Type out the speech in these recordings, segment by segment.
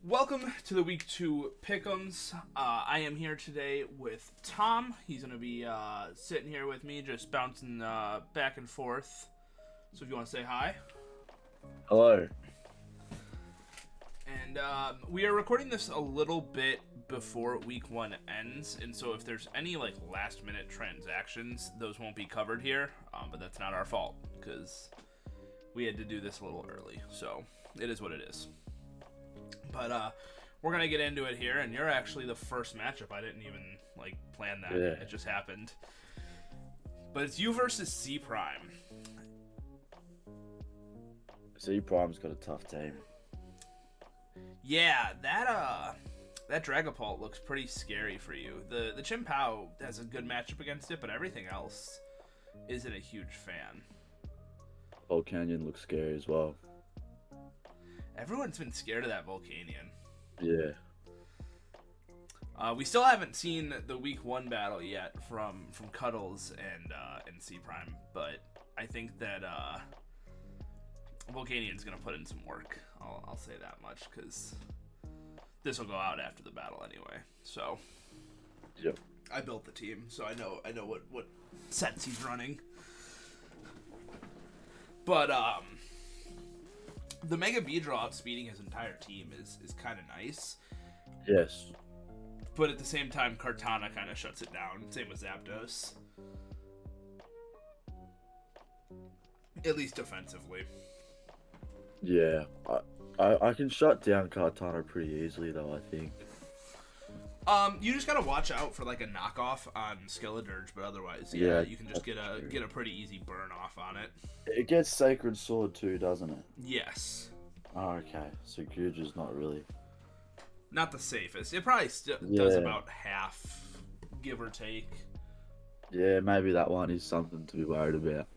Welcome to the week 2 Pickems. I am here today with Tom. He's going to be sitting here with me, just bouncing back and forth. So if you want to say hi. Hello. And we are recording this a little bit before week 1 ends, and so if there's any last minute transactions, those won't be covered here, but that's not our fault, because we had to do this a little early, so it is what it is. But we're going to get into it here, and you're actually the first matchup. I didn't even plan that. Yeah. It just happened. But it's you versus Cprime. Cprime's got a tough team. Yeah, that Dragapult looks pretty scary for you. The Chimpao has a good matchup against it, but everything else isn't a huge fan. Volcanion looks scary as well. Everyone's been scared of that Volcanion. Yeah. We still haven't seen the week 1 battle yet from Cuddles and Cprime, but I think that Volcanion's gonna put in some work. I'll say that much, because this will go out after the battle anyway. So, Yep. I built the team, so I know what sets he's running. But the Mega V-Draw outspeeding his entire team is kind of nice. Yes. But at the same time, Kartana kind of shuts it down. Same with Zapdos. At least defensively. Yeah. I can shut down Kartana pretty easily though, I think. You just gotta watch out for a knockoff on Skeledirge, but otherwise, yeah, you can just get a pretty easy burn off on it. It gets Sacred Sword too, doesn't it? Yes. Oh, okay. So Guja's not really. Not the safest. It probably still does about half, give or take. Yeah, maybe that one is something to be worried about.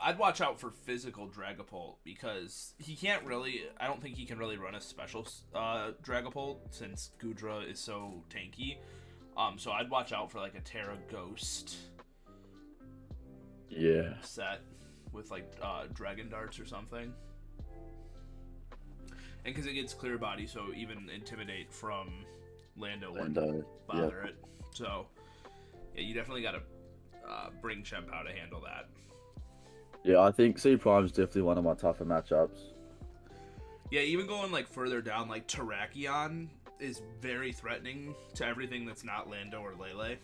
I'd watch out for physical Dragapult, because he can't really. I don't think he can really run a special Dragapult, since Gudra is so tanky. So I'd watch out for a Terra Ghost. Yeah. Set with Dragon Darts or something. And because it gets Clear Body, so even Intimidate from Lando wouldn't bother it. So yeah, you definitely got to bring Chimpao to handle that. Yeah, I think Cprime's definitely one of my tougher matchups. Yeah, even going further down, Terrakion is very threatening to everything that's not Lando or Lele.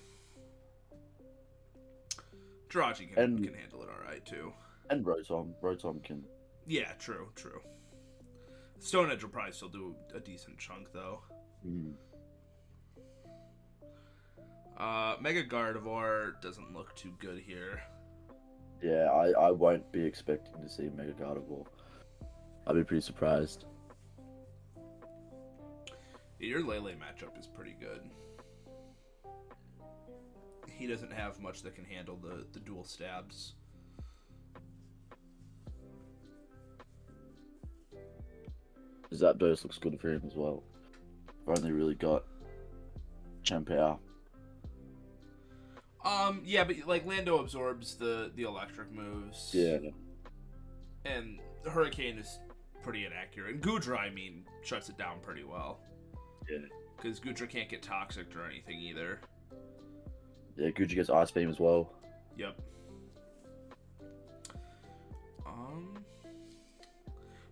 Jirachi can handle it alright too. And Rotom. Rotom can. Yeah, true. Stone Edge will probably still do a decent chunk though. Mega Gardevoir doesn't look too good here. Yeah, I won't be expecting to see Mega Gardevoir. I'll be pretty surprised. Yeah, your Lele matchup is pretty good. He doesn't have much that can handle the dual stabs. Zapdos looks good for him as well. I've only really got Chimpao. Yeah, but Lando absorbs the electric moves. Yeah. And Hurricane is pretty inaccurate. And Gudra, shuts it down pretty well. Yeah. Because Gudra can't get toxic or anything either. Yeah, Guja gets Ice Beam as well. Yep.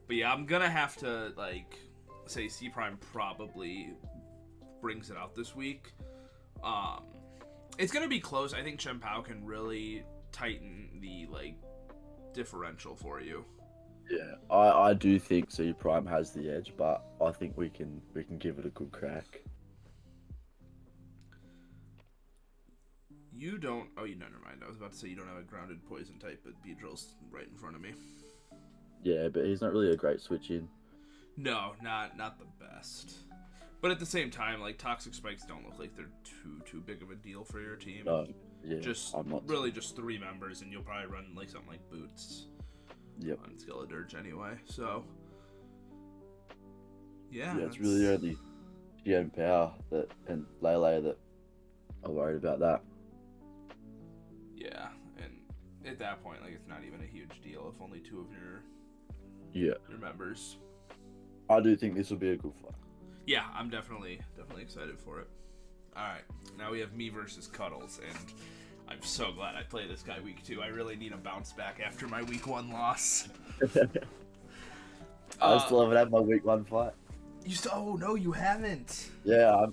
But yeah, I'm gonna have to say Cprime probably brings it out this week. It's gonna be close. I think Chimpao can really tighten the differential for you. Yeah, I do think Cprime has the edge, but I think we can give it a good crack. You don't. Oh, never mind. I was about to say you don't have a grounded poison type, but Beedrill's right in front of me. Yeah, but he's not really a great switch in. No, not the best. But at the same time, Toxic Spikes don't look like they're too big of a deal for your team. No, yeah, just I'm not really just 3 members, and you'll probably run something like Boots. Yep. On Skeledirge anyway. So yeah, it's really only Chimpao and Lele that are worried about that. Yeah, and at that point, it's not even a huge deal if only 2 of your Yeah. Your members. I do think this will be a good fight. Yeah, I'm definitely excited for it. All right, now we have me versus Cuddles, and I'm so glad I played this guy week 2. I really need a bounce back after my week 1 loss. I still haven't had my week 1 fight. Oh no, you haven't. Yeah,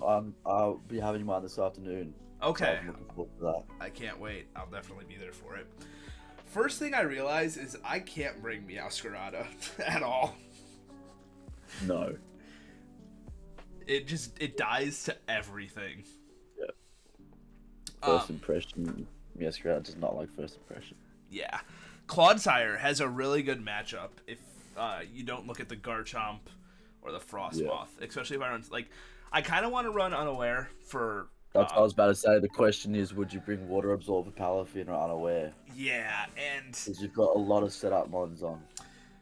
I'll be having mine this afternoon. Okay. So I'm looking forward to that. I can't wait. I'll definitely be there for it. First thing I realize is I can't bring Meowscarada at all. No. It dies to everything. Yeah. First impression, Meowscarada does not like first impression. Yeah. Clodsire has a really good matchup if you don't look at the Garchomp or the Frostmoth, especially if I run, like, I kind of want to run Unaware for... That's what I was about to say. The question is, would you bring Water Absorb, Palafin, or Unaware? Yeah, and... Because you've got a lot of setup mons on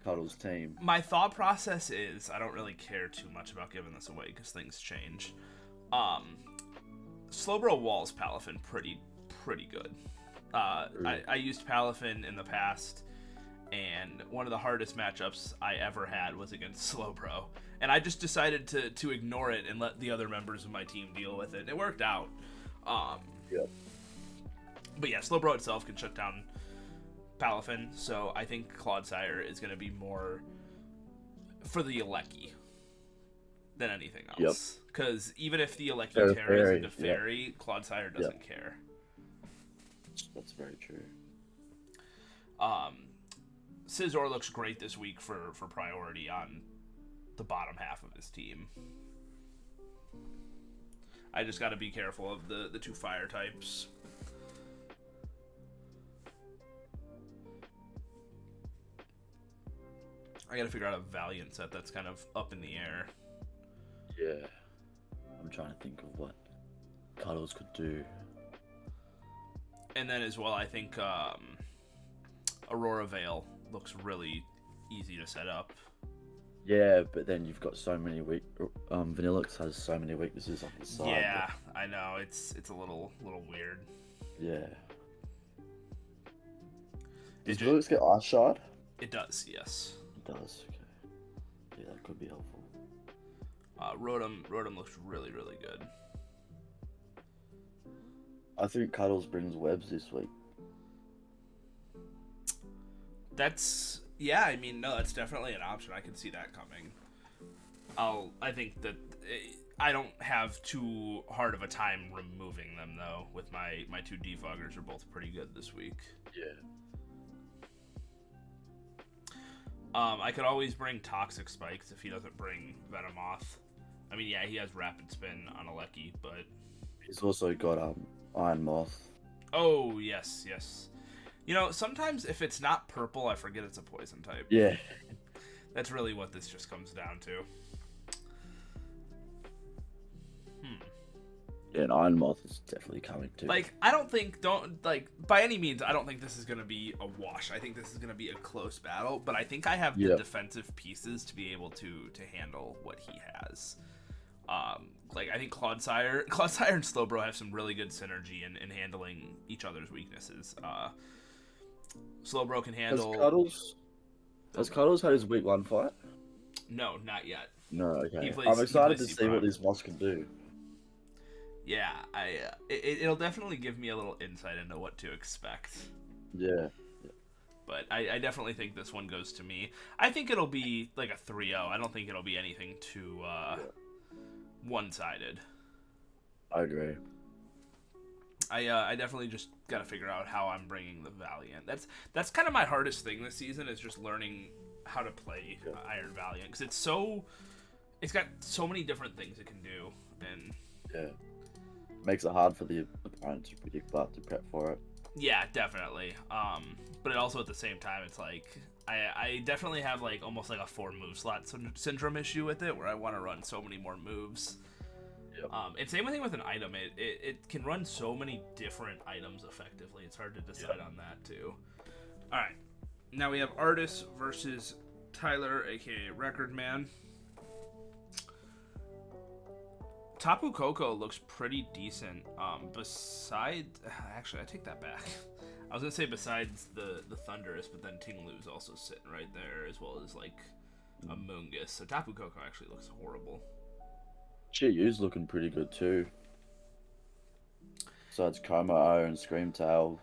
Cuddles' team. My thought process is, I don't really care too much about giving this away because things change. Slowbro walls Palafin pretty good. I used Palafin in the past, and one of the hardest matchups I ever had was against Slowbro. And I just decided to ignore it and let the other members of my team deal with it. And it worked out. Yep. But yeah, Slowbro itself can shut down Palafin, so I think Clodsire is going to be more for the Alecki than anything else. Because even if the Alecki tears into Fairy, Clodsire doesn't care. That's very true. Scizor looks great this week for priority on the bottom half of his team. I just got to be careful of the 2 fire types. I got to figure out a Valiant set that's kind of up in the air. Yeah. I'm trying to think of what Cuddles could do. And then as well, I think Aurora Veil looks really easy to set up. Yeah, but then you've got so many Vanillix has so many weaknesses on his side. Yeah, I know. It's a little weird. Yeah. Does Vanillix get Ice Shard? It does, yes. It does, okay. Yeah, that could be helpful. Rotom looks really good. I think Cuddles brings webs this week. That's definitely an option. I can see that coming. I think that I don't have too hard of a time removing them though. With my 2 defoggers are both pretty good this week. Yeah. I could always bring Toxic Spikes if he doesn't bring Venomoth. I mean, yeah, he has Rapid Spin on Alecki, but he's also got Iron Moth. Oh yes. You know, sometimes if it's not purple, I forget it's a poison type. Yeah. That's really what this just comes down to. Yeah, and Iron Moth is definitely coming too. Like, by any means, I don't think this is going to be a wash. I think this is going to be a close battle, but I think I have the defensive pieces to be able to handle what he has. I think Clodsire and Slowbro have some really good synergy in handling each other's weaknesses. Slowbro can handle... Has Cuddles had his week 1 fight? No, not yet. No, okay. I'm excited to see what these mods can do. Yeah, it'll definitely give me a little insight into what to expect. Yeah. But I definitely think this one goes to me. I think it'll be like a 3-0. I don't think it'll be anything too one-sided. I agree. I definitely just got to figure out how I'm bringing the Valiant. That's kind of my hardest thing this season is just learning how to play Iron Valiant because it's got so many different things it can do and makes it hard for the opponent to predict but to prep for it. Yeah, definitely. But it also at the same time it's like I definitely have like almost like a 4 move slot syndrome issue with it where I want to run so many more moves. Yep. And same thing with an item. It can run so many different items effectively. It's hard to decide on that too. All right, now we have Ardas versus Tyler, aka Recordman. Tapu Koko looks pretty decent. Actually, I take that back. I was gonna say besides the Thundurus, but then Tinglu's also sitting right there, as well as like Amoonguss. So Tapu Koko actually looks horrible. Chiyu's looking pretty good too. Besides Como and Screamtail.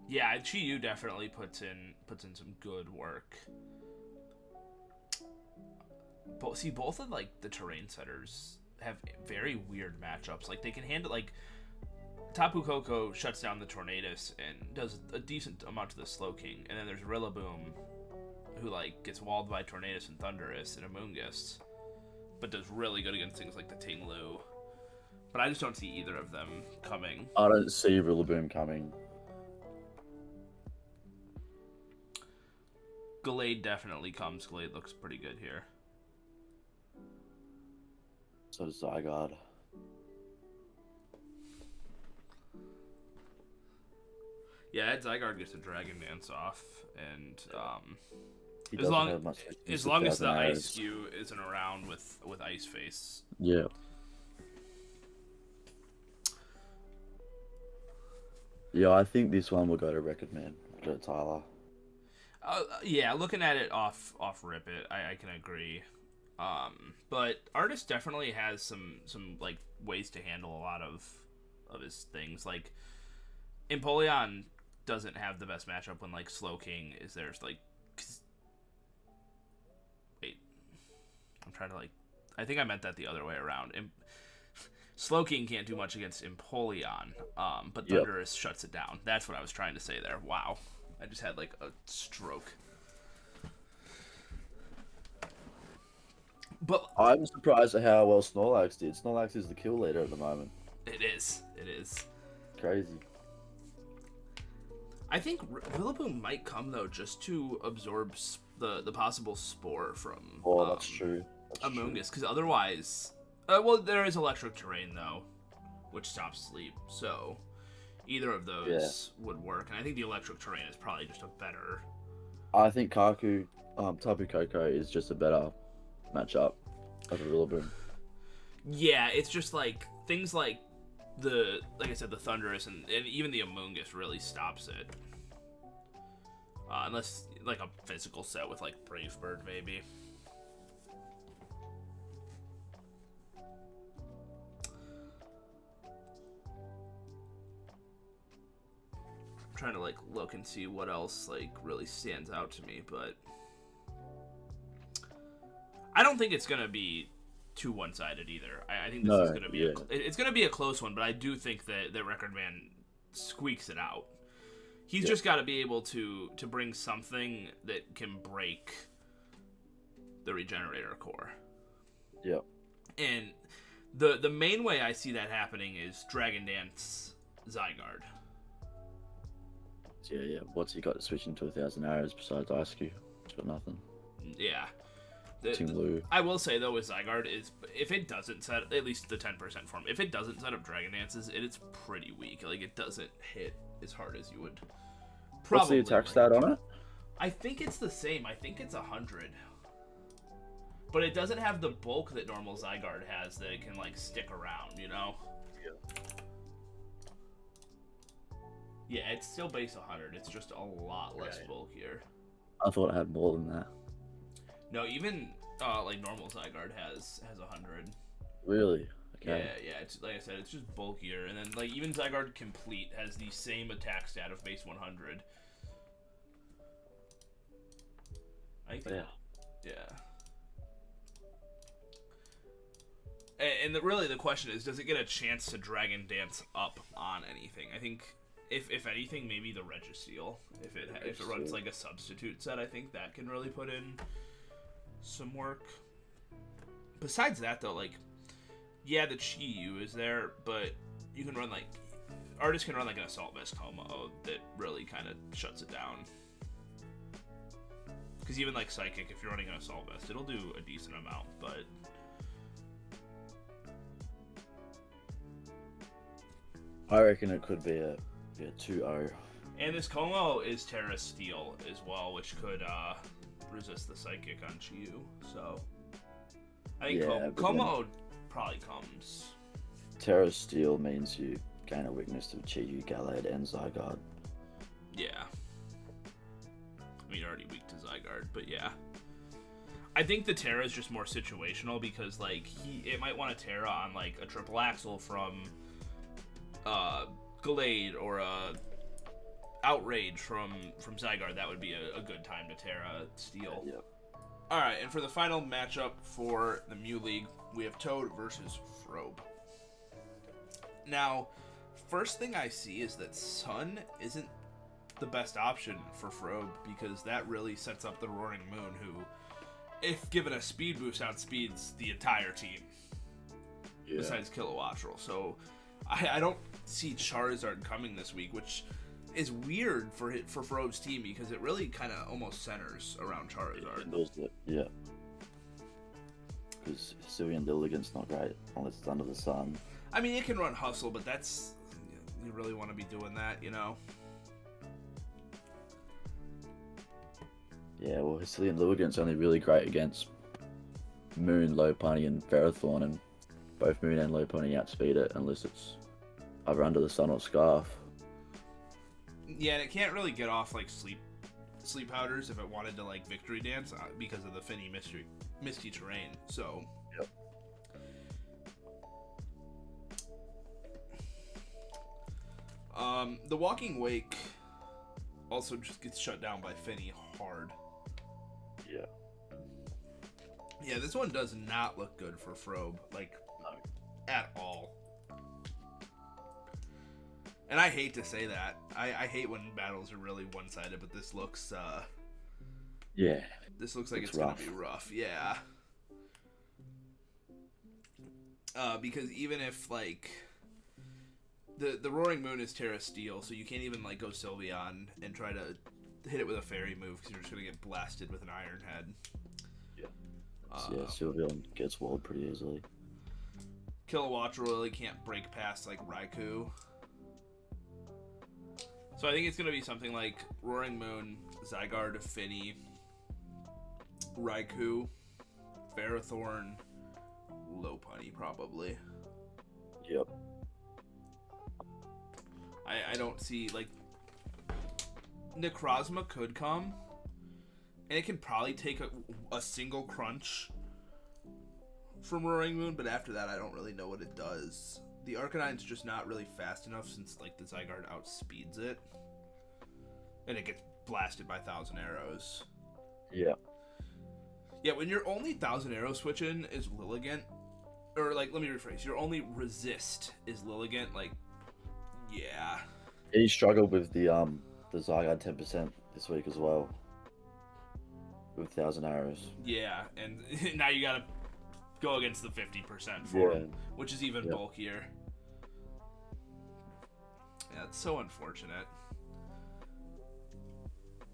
Yeah, Chi-Yu definitely puts in some good work. But see, both of like the terrain setters have very weird matchups. Like they can handle like Tapu Koko shuts down the Tornadus and does a decent amount to the Slowking, and then there's Rillaboom, who like gets walled by Tornadus and Thundurus and Amoonguss, but does really good against things like the Tinglu. But I just don't see either of them coming. I don't see Rillaboom coming. Gallade definitely comes. Gallade looks pretty good here. So does Zygarde. Yeah, that Zygarde gets a Dragon Dance off, and He as doesn't long have much as long as the arrows. Ice Skew isn't around with Ice Face. Yeah. Yeah, I think this one will go to Recordman. Go to Tyler. Yeah, looking at it off rip it, I can agree. But Ardas definitely has some like ways to handle a lot of his things. Like Empoleon doesn't have the best matchup when like Slowking is there. Like, wait, I'm trying to like, I think I meant that the other way around. Slowking can't do much against Empoleon, but Thundurus shuts it down. That's what I was trying to say there. Wow, I just had like a stroke. But I'm surprised at how well Snorlax did. Snorlax is the kill leader at the moment. It is. Crazy. I think Rillaboom might come though just to absorb the possible spore from. Oh, that's true. Amoonguss, because otherwise, well, there is electric terrain though, which stops sleep. So either of those would work, and I think the electric terrain is probably just a better. I think Tapu Koko is just a better matchup of a Rillaboom. Yeah, it's just like things like like I said, the Thundurus and even the Amoonguss really stops it. Unless like a physical set with like Brave Bird maybe. I'm trying to like look and see what else like really stands out to me, but I don't think it's gonna be too one-sided either. I think this is gonna be it's gonna be a close one, but I do think that Recordman squeaks it out. He's just got to be able to bring something that can break the Regenerator core. Yep. And the main way I see that happening is Dragon Dance Zygarde. Yeah. What's he got to switch into 1,000 arrows besides Ice Cube? He's got nothing. Yeah. I will say though with Zygarde is if it doesn't set at least the 10% form, if it doesn't set up Dragon Dances, it's pretty weak. Like it doesn't hit as hard as you would. What's the attack stat on it? I think it's the same. I think it's 100. But it doesn't have the bulk that normal Zygarde has that it can like stick around, you know? Yeah, it's still base 100. It's just a lot less bulkier. I thought it had more than that. No, even like normal Zygarde has 100. Really? Okay. Yeah. It's like I said, it's just bulkier, and then like even Zygarde Complete has the same attack stat of base 100. I think. Yeah. And really the question is, does it get a chance to Dragon Dance up on anything? I think if anything, maybe the Registeel. If it runs like a substitute set, I think that can really put in some work. Besides that though, like yeah, the Chi-Yu is there, but you can run like Ardas can run like an Assault Vest Como that really kind of shuts it down. Because even like Psychic, if you're running an Assault Vest, it'll do a decent amount, but I reckon it could be a 2-0. And this Como is Terra Steel as well, which could resist the Psychic on Chi-Yu. So I think Como probably comes. Terra Steel means you gain a weakness to Chi-Yu, Gallade, and Zygarde. Yeah. I mean, already weak to Zygarde, but yeah. I think the Terra is just more situational because like it might want a Terra on like a triple axle from Glade or a Outrage from Zygarde. That would be a good time to Terra Steel. Yep. All right, and for the final matchup for the Mew League, we have Toad versus Frobe. Now, first thing I see is that Sun isn't the best option for Frobe because that really sets up the Roaring Moon, who, if given a speed boost, outspeeds the entire team. Yeah. Besides Kilowattrel. So I don't see Charizard coming this week, which is weird for Frobe's team because it really kind of almost centers around Charizard. Yeah. Because Sylveon Lilligant's not great unless it's under the sun. I mean, it can run Hustle, but that's... You really want to be doing that, you know? Yeah, well, Sylveon Lilligant's only really great against Moon, Lopunny, and Ferrothorn, and both Moon and Lopunny outspeed it unless it's either under the sun or Scarf. Yeah, and it can't really get off, like, sleep powders if it wanted to, like, Victory Dance because of the Finny Misty terrain, so... Yep. The Walking Wake also just gets shut down by Finny hard. Yeah. Yeah, this one does not look good for Frobe, like, no. At all. And I hate to say that. I hate when battles are really one-sided, but this looks, yeah. This looks like it's gonna be rough, yeah. Because even if, like... The Roaring Moon is Terra Steel, so you can't even like go Sylveon and try to hit it with a Fairy move because you're just going to get blasted with an Iron Head. Yeah. Sylveon gets walled pretty easily. Kilowattrel really can't break past like Raikou. So I think it's going to be something like Roaring Moon, Zygarde, Finny, Raikou, Ferrothorn, Lopunny probably. Yep. I don't see, like, Necrozma could come, and it can probably take a single crunch from Roaring Moon, but after that, I don't really know what it does. The Arcanine's just not really fast enough since, like, the Zygarde outspeeds it, and it gets blasted by 1,000 Arrows. Yeah. Yeah, when your only 1,000 Arrow switch-in is Lilligant, or, like, let me rephrase, your only resist is Lilligant, like, yeah. He struggled with the Zygarde 10% this week as well. With 1,000 Arrows. Yeah, and now you gotta go against the 50% for him, which is even bulkier. Yeah, it's so unfortunate.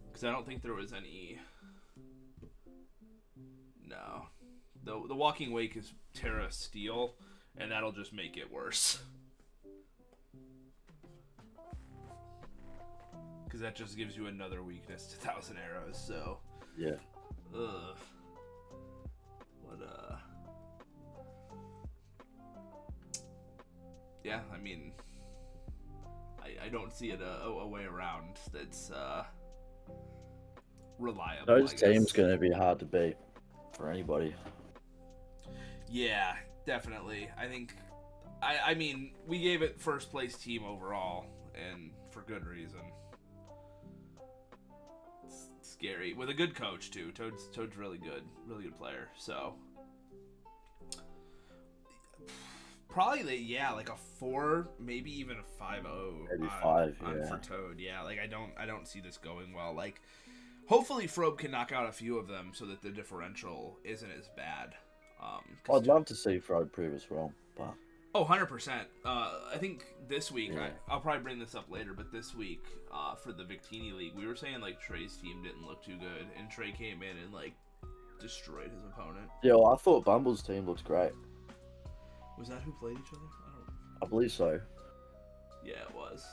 Because I don't think there was any... No. The Walking Wake is Terra Steel, and that'll just make it worse. Because that just gives you another weakness to 1,000 Arrows, so... Yeah. Ugh. What, Yeah, I mean... I don't see it a way around that's, reliable, Those teams going to be hard to beat for anybody. Yeah, definitely. I think... I mean, we gave it first place team overall, and for good reason. Scary with a good coach too. Toad's really good player. So probably like a 4, maybe even a 5-0. Maybe 5 for Toad. Yeah, like I don't see this going well. Like hopefully Frobe can knock out a few of them so that the differential isn't as bad. I'd love to see Frobe prove us wrong, but. Oh, 100%. I think this week, I'll probably bring this up later, but this week, for the Victini League, we were saying, like, Trey's team didn't look too good, and Trey came in and, like, destroyed his opponent. Yeah, well, I thought Bumblez' team looked great. Was that who played each other? I believe so. Yeah, it was.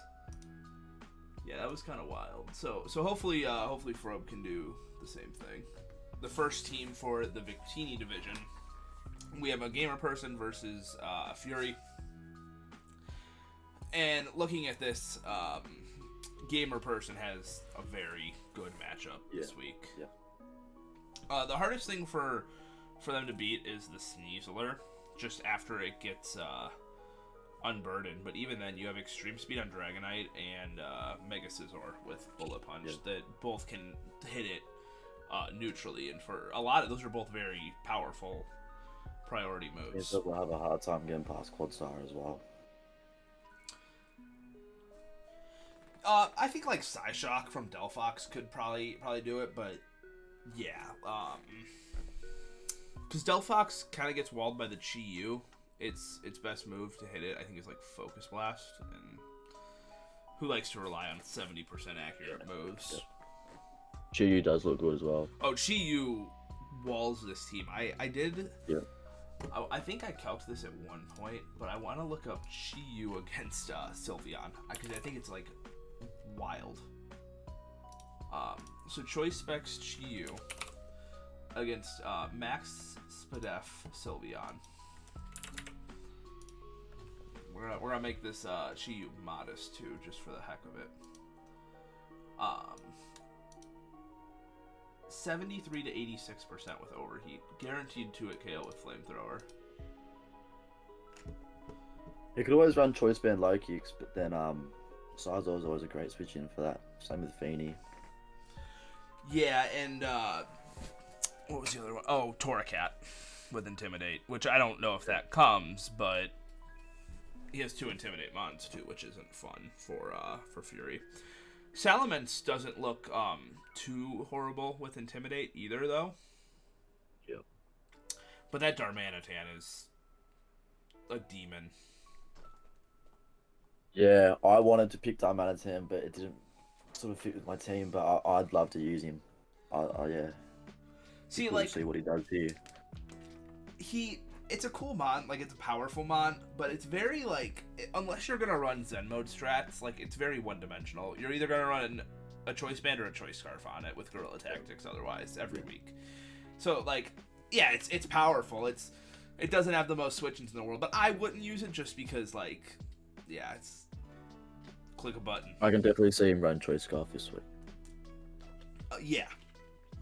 Yeah, that was kind of wild. So hopefully Frobe can do the same thing. The first team for the Victini division, we have a Gamer Person versus Fury. And looking at this, Gamer Person has a very good matchup this week. Yeah. The hardest thing for them to beat is the Sneasler, just after it gets unburdened. But even then, you have extreme speed on Dragonite and Mega Scizor with Bullet Punch that both can hit it neutrally. And for a lot of those are both very powerful priority moves. We'll have a hard time getting past Quadstar as well. I think like Psyshock from Delphox could probably do it, but yeah, because Delphox kind of gets walled by the Chi-Yu. Its best move to hit it, I think, is like Focus Blast, and who likes to rely on 70% accurate moves? Chi-Yu does look good as well. Oh, Chi-Yu walls this team. I did. Yeah. I think I calced this at one point, but I want to look up Chi-Yu against Sylveon, because I think it's like wild. So Choice Specs Chi-Yu against Max Spadef Sylveon. We're gonna make this Chi-Yu modest too, just for the heck of it. 73 to 86% with Overheat, guaranteed 2-hit KO with Flamethrower. You could always run Choice Band Low-Kicks, but then Sizor is always a great switch in for that. Same with Feeney. Yeah, and what was the other one? Oh, Torracat with Intimidate, which I don't know if that comes, but he has 2 Intimidate mons too, which isn't fun for Fury. Salamence doesn't look too horrible with Intimidate either, though. Yep. But that Darmanitan is a demon. Yeah, I wanted to pick Darmanitan, but it didn't sort of fit with my team. But I'd love to use him. Yeah. See, cool like, to see what he does here. It's a cool mon, like, it's a powerful mon, but it's very, like, unless you're gonna run Zen mode strats, like, it's very one-dimensional. You're either gonna run a Choice Band or a Choice Scarf on it with Guerrilla Tactics otherwise every week. So, like, yeah, it's powerful. It doesn't have the most switch-ins in the world, but I wouldn't use it just because, like, yeah, it's click a button. I can definitely see him run Choice Scarf this week. Yeah.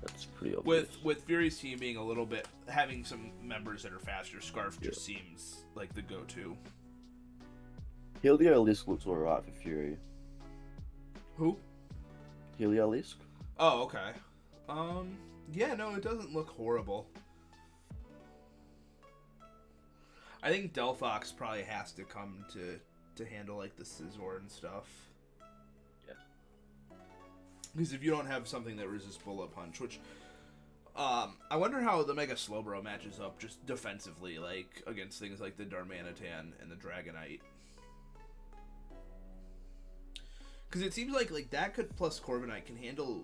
That's pretty obvious. With Fury's team being a little bit, having some members that are faster, Scarf just seems like the go-to. Heliolisk looks alright for Fury. Who? Heliolisk? Oh, okay. Yeah, no, it doesn't look horrible. I think Delphox probably has to come to handle, like, the Scizor and stuff. Because if you don't have something that resists Bullet Punch, which I wonder how the Mega Slowbro matches up just defensively, like against things like the Darmanitan and the Dragonite. Because it seems like that could plus Corviknight can handle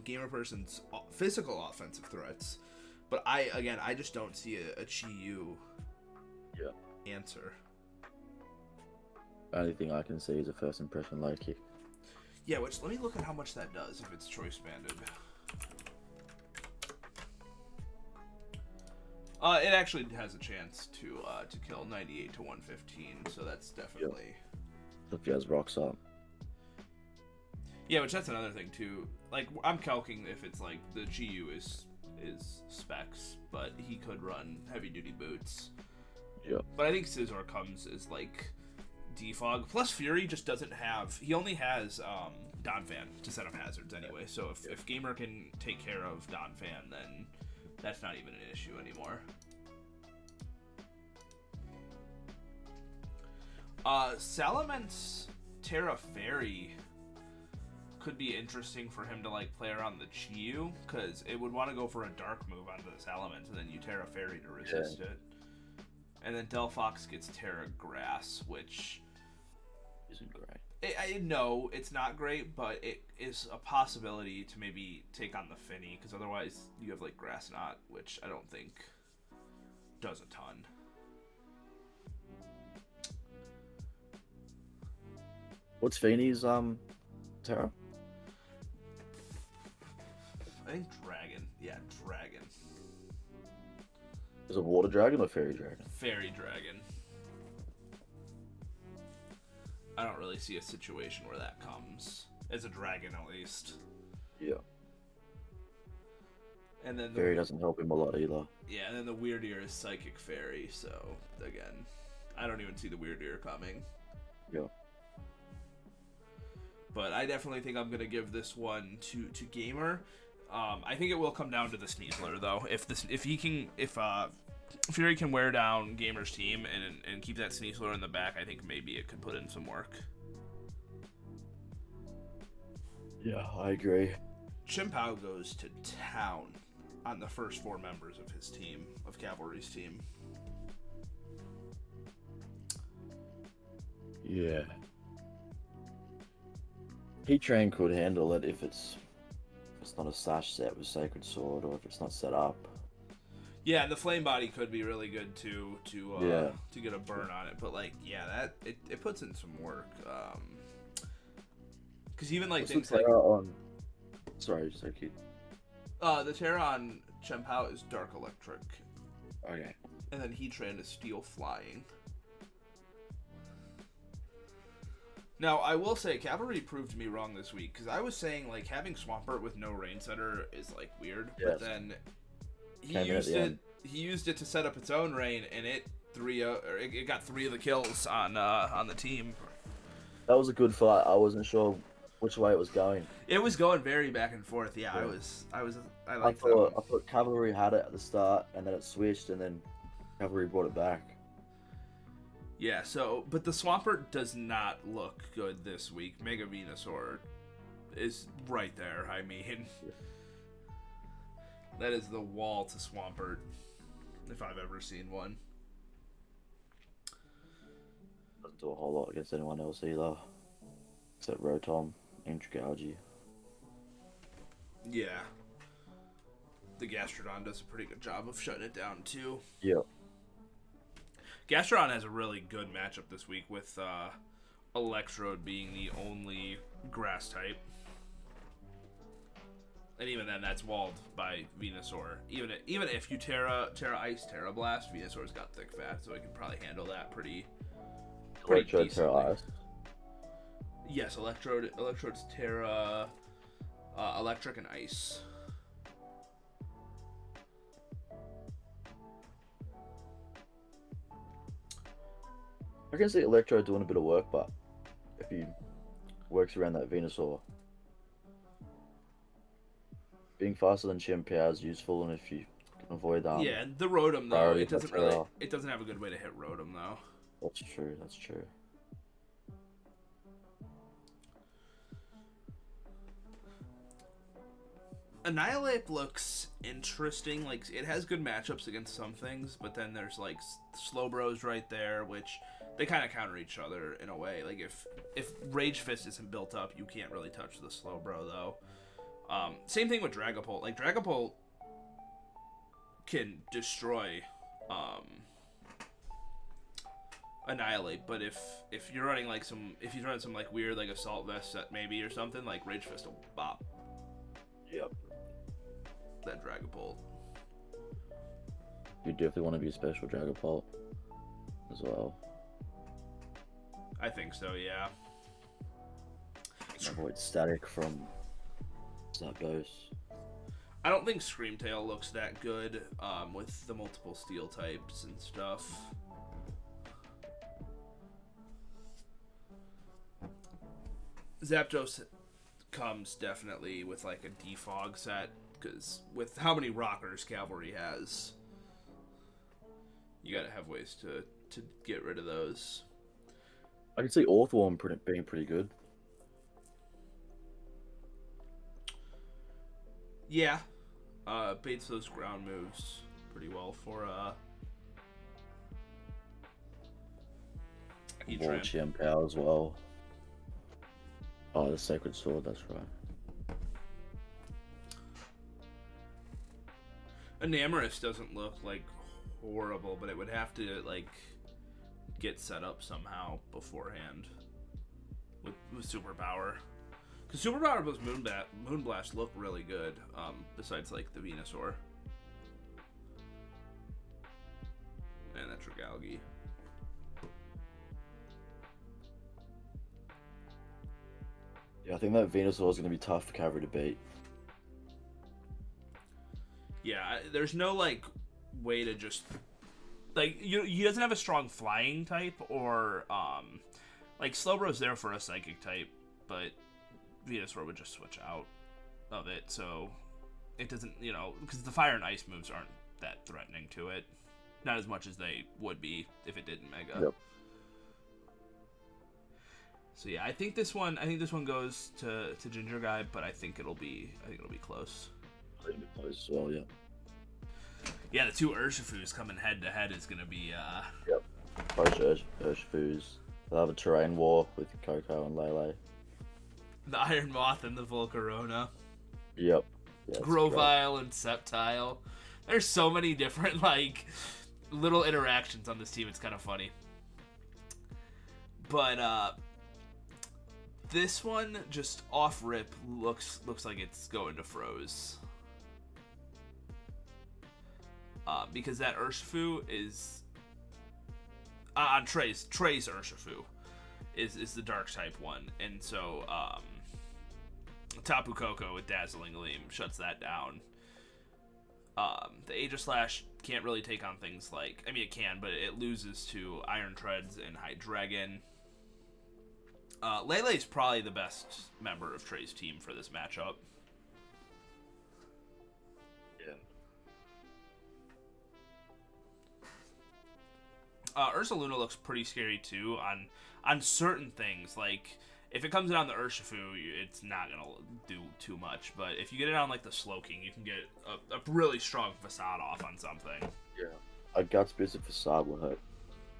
Gamer Person's physical offensive threats, but I just don't see a Chi-Yu answer. The only thing I can see is a first impression low kick. Yeah, which let me look at how much that does if it's choice banded. It actually has a chance to kill 98 to 115, so that's definitely. If he has rocks up. Yeah, which that's another thing too. Like I'm calcing if it's like the Chi-Yu is specs, but he could run heavy duty boots. Yep. But I think Scizor comes as like defog. Plus Fury just doesn't have. He only has Donphan to set up hazards anyway. So if Gamer can take care of Donphan, then that's not even an issue anymore. Salamence Terra Fairy could be interesting for him to like play around the Chi-Yu, because it would want to go for a dark move onto the Salamence and then you Terra Fairy to resist it. And then Delphox gets Terra Grass, which isn't great. I know it's not great, but it is a possibility to maybe take on the Finny, because otherwise you have like Grass Knot, which I don't think does a ton. What's Feeney's Terra? I think Dragon. Yeah, Dragon. Is it Water Dragon or Fairy Dragon? Fairy Dragon. I don't really see a situation where that comes. As a dragon, at least. Yeah. And then Fairy doesn't help him a lot either. yeah, and then the Weird Ear is Psychic Fairy, so again, I don't even see the Weird Ear coming. Yeah. But I definitely think I'm gonna give this one to Gamer. I think it will come down to the Sneasler though. If Fury can wear down Gamer's team and keep that Sneasler in the back, I think maybe it could put in some work. Yeah, I agree. Chimpao goes to town on the first 4 members of his team, of Cavalry's team. Yeah. V Trey could handle it if it's not a sash set with Sacred Sword, or if it's not set up. Yeah, and the flame body could be really good too to get a burn on it. But like, yeah, that it puts in some work. Because even like things like sorry, keep. The Terra on Chimpao is Dark Electric. Okay. And then Heatran is Steel Flying. Now, I will say, Cavalry proved me wrong this week, because I was saying, like, having Swampert with no Rain Setter is, like, weird, yes. But then he used it to set up its own Rain, and it got 3 of the kills on the team. That was a good fight. I wasn't sure which way it was going. It was going very back and forth, yeah. I liked that one. I thought Cavalry had it at the start, and then it switched, and then Cavalry brought it back. Yeah, but the Swampert does not look good this week. Mega Venusaur is right there, I mean. That is the wall to Swampert, if I've ever seen one. Doesn't do a whole lot against anyone else either, except Rotom, Gngrguy. Yeah. The Gastrodon does a pretty good job of shutting it down, too. Yeah. Gastrodon has a really good matchup this week with Electrode being the only grass type. And even then, that's walled by Venusaur. Even if you Terra Ice, Terra Blast, Venusaur's got thick fat, so it can probably handle that pretty Electrode, decently. Terra Ice? Yes, Electrode's Terra, Electric, and Ice. I can see Electro doing a bit of work, but if he works around that Venusaur, being faster than Chimpao is useful, and if you can avoid that. Yeah, the Rotom though, it doesn't have a good way to hit Rotom though. That's true. That's true. Annihilate looks interesting. Like, it has good matchups against some things, but then there's like Slowbros right there, which they kind of counter each other in a way. Like, if Rage Fist isn't built up, you can't really touch the Slowbro though. Same thing with Dragapult. Like, Dragapult can destroy Annihilate, but if you're running like if he's running some like weird like Assault Vest set maybe or something, like Rage Fist will bop. Yep. That Dragapult. You definitely want to be a special Dragapult as well. I think so, yeah. Avoid static from Zapdos. I don't think Screamtail looks that good with the multiple steel types and stuff. Zapdos comes definitely with like a defog set, because with how many rockers Cavalry has, you gotta have ways to get rid of those. I can see Orthworm being pretty good. Yeah, baits those ground moves pretty well for Chimpao as well. Oh, the Sacred Sword, that's right. Enamorus doesn't look like horrible, but it would have to like get set up somehow beforehand with superpower. Because superpower plus Moonblast look really good. Besides like the Venusaur and that Gngrguy. Yeah, I think that Venusaur is going to be tough for Cavalry to beat. Yeah, there's no like way to just like he doesn't have a strong flying type or like Slowbro's there for a psychic type, but Venusaur would just switch out of it, so it doesn't, because the fire and ice moves aren't that threatening to it, not as much as they would be if it didn't Mega. Yep. So yeah, I think this one goes to Gngrguy, but I think it'll be close. I think it close as well, yeah. Yeah, the two Urshifus coming head to head is gonna be Yep. Both Urshifus. They'll have a terrain war with Coco and Lele. the Iron Moth and the Volcarona. Yep. Yeah, Grovyle and Sceptile. There's so many different like little interactions on this team. It's kind of funny. But this one just off rip looks like it's going to Froze. Because that Urshifu is on Trey's Urshifu is the dark type one, and so Tapu Koko with Dazzling Gleam shuts that down. The Aegislash can't really take on things like, I mean it can, but it loses to Iron Treads and Hydreigon. Lele's probably the best member of Trey's team for this matchup. Yeah. Ursaluna looks pretty scary too on certain things. Like if it comes in on the Urshifu, it's not gonna do too much. But if you get it on like the Slowking, you can get a really strong facade off on something. Yeah. A Guts boosted facade will hurt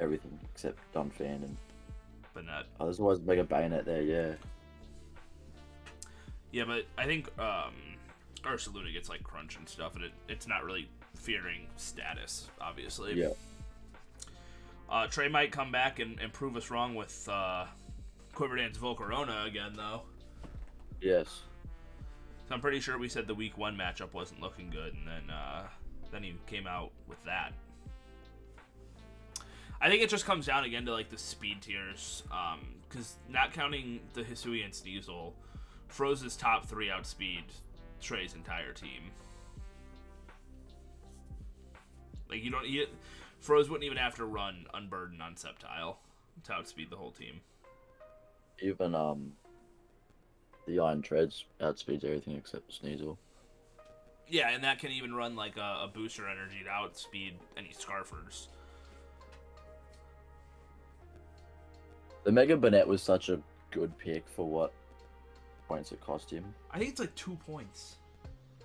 everything except Dunfan and. But not. Oh, there's always Mega Bayonet there, yeah. Yeah, but I think Ursaluna gets like crunch and stuff, and it's not really fearing status, obviously. Yeah. Trey might come back and prove us wrong with Quiverdance Volcarona again, though. Yes. So I'm pretty sure we said the week 1 matchup wasn't looking good, and then he came out with that. I think it just comes down again to like the speed tiers, because not counting the Hisui and Sneasel, Froze's top 3 outspeed Trey's entire team. Like Froze wouldn't even have to run Unburden on Sceptile to outspeed the whole team. Even the Iron Treads outspeeds everything except Sneasel. Yeah, and that can even run like a booster energy to outspeed any Scarfers. The Mega Banette was such a good pick for what points it cost him. I think it's like 2 points.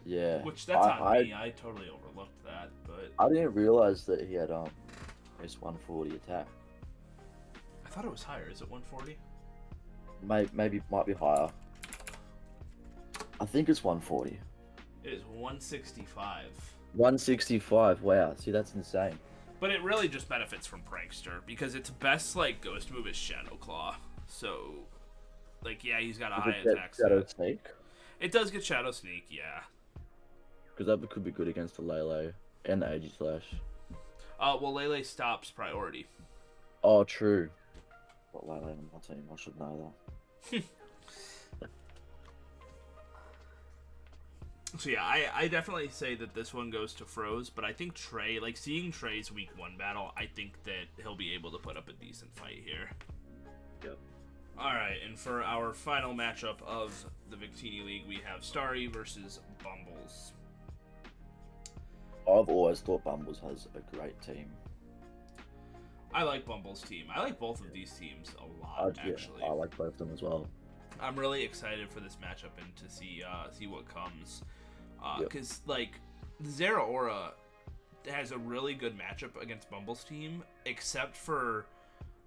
Yeah. Which that's on me. I totally overlooked that, but I didn't realize that he had his 140 attack. I thought it was higher. Is it 140? Maybe might be higher. I think it's 140. It is 165. 165. Wow. See, that's insane. But it really just benefits from Prankster because its best like ghost move is Shadow Claw. So, like, yeah, he's got a high attack. Shadow Sneak. It does get Shadow Sneak, yeah. Because that could be good against the Lele and the Aegislash. Well, Lele stops priority. Oh, true. What Lele on my team? I should know that. So yeah, I definitely say that this one goes to Froze, but I think Trey, like seeing Trey's week 1 battle, I think that he'll be able to put up a decent fight here. Yep. Alright, and for our final matchup of the Victini League, we have Staarii versus Bumblez. I've always thought Bumblez has a great team. I like Bumblez' team. I like both of these teams a lot, actually. I like both of them as well. I'm really excited for this matchup and to see what comes. Because, like, Zeraora has a really good matchup against Bumblez' team, except for,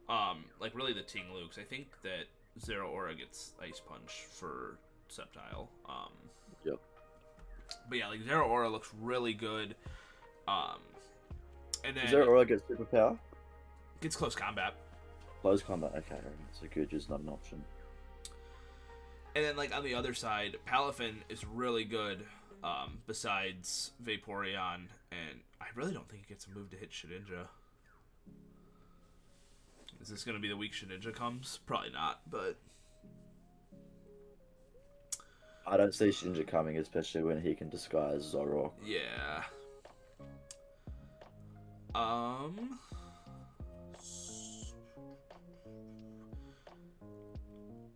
like, really the Ting-Lukes. I think that Zeraora gets Ice Punch for Sceptile. Yep. But yeah, like, Zeraora looks really good. And then Zeraora gets Superpower? Gets Close Combat. Close Combat, okay. So good, just not an option. And then, like, on the other side, Palafin is really good, besides Vaporeon, and I really don't think he gets a move to hit Shedinja. Is this going to be the week Shedinja comes? Probably not, but... I don't see Shinja coming, especially when he can disguise Zorok. Yeah.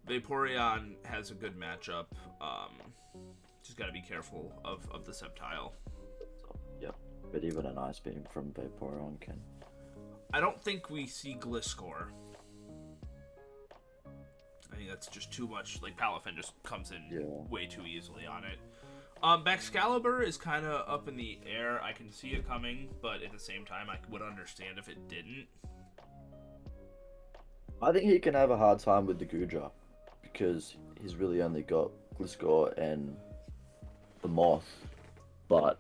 Vaporeon has a good matchup. Just got to be careful of the Sceptile. Yep, but even an Ice Beam from Vaporeon can. I don't think we see Gliscor. I think that's just too much. Like, Palafin just comes in way too easily on it. Excalibur is kind of up in the air. I can see it coming, but at the same time, I would understand if it didn't. I think he can have a hard time with the Gudra, because he's really only got Gliscor and the Moth, but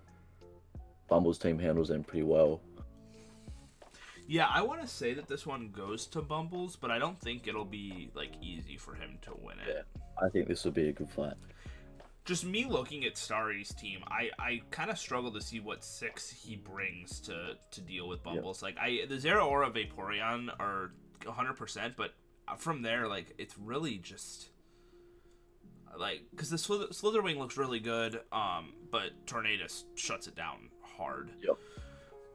Bumble's team handles them pretty well. Yeah, I want to say that this one goes to Bumblez, but I don't think it'll be, like, easy for him to win it. Yeah, I think this will be a good fight. Just me looking at Staarii's team, I kind of struggle to see what 6 he brings to deal with Bumblez. Yep. Like, the Zeraora Vaporeon are 100%, but from there, like, it's really just... Like, because the Slitherwing looks really good, but Tornadus shuts it down hard. Yep.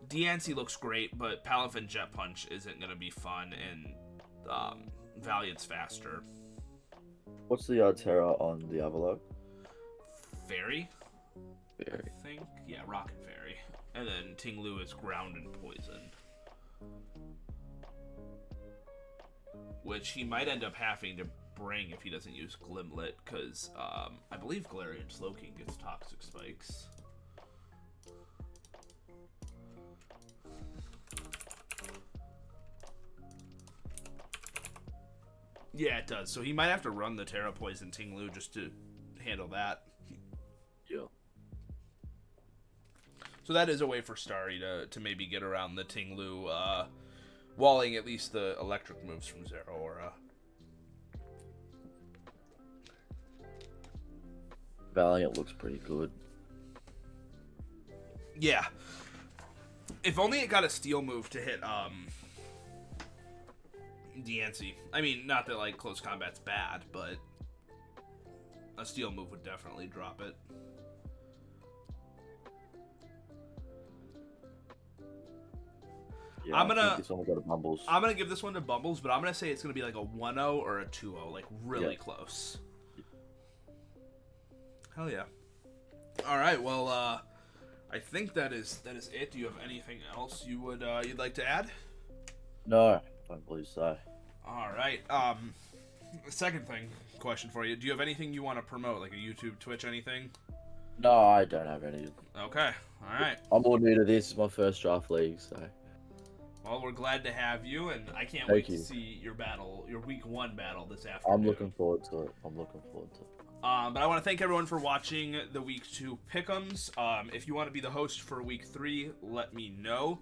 Diancie looks great, but Palafin Jet Punch isn't going to be fun, and Valiant's faster. What's the Terra on the Avalok? Fairy? Fairy. I think. Yeah, Rock and Fairy. And then Ting-Lu is Ground and Poison. Which he might end up having to bring if he doesn't use Glimlet, because I believe Galarian Slowking gets Toxic Spikes. Yeah, it does. So he might have to run the Terra Poison Ting-Lu just to handle that. Yeah. So that is a way for Staarii to maybe get around the Ting-Lu, walling at least the electric moves from Zeraora. Valiant looks pretty good. Yeah. If only it got a steel move to hit Diancie. I mean, not that, like, close combat's bad, but a steel move would definitely drop it. Yeah, I'm gonna give this one to Bumblez, but I'm gonna say it's gonna be like a 1-0 or a 2-0, like really close. Hell yeah! All right, well, I think that is it. Do you have anything else you would you'd like to add? No, I don't believe so. All right. Second question for you: do you have anything you want to promote, like a YouTube, Twitch, anything? No, I don't have any. Okay. All right. I'm all new to this. It's my first draft league, so. Well, we're glad to have you, and I can't wait to see your battle, your week 1 battle this afternoon. I'm looking forward to it. But I want to thank everyone for watching the week 2 Pickems. If you want to be the host for week 3, let me know.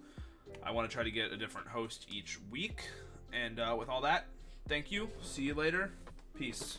I want to try to get a different host each week. And with all that, thank you. See you later. Peace.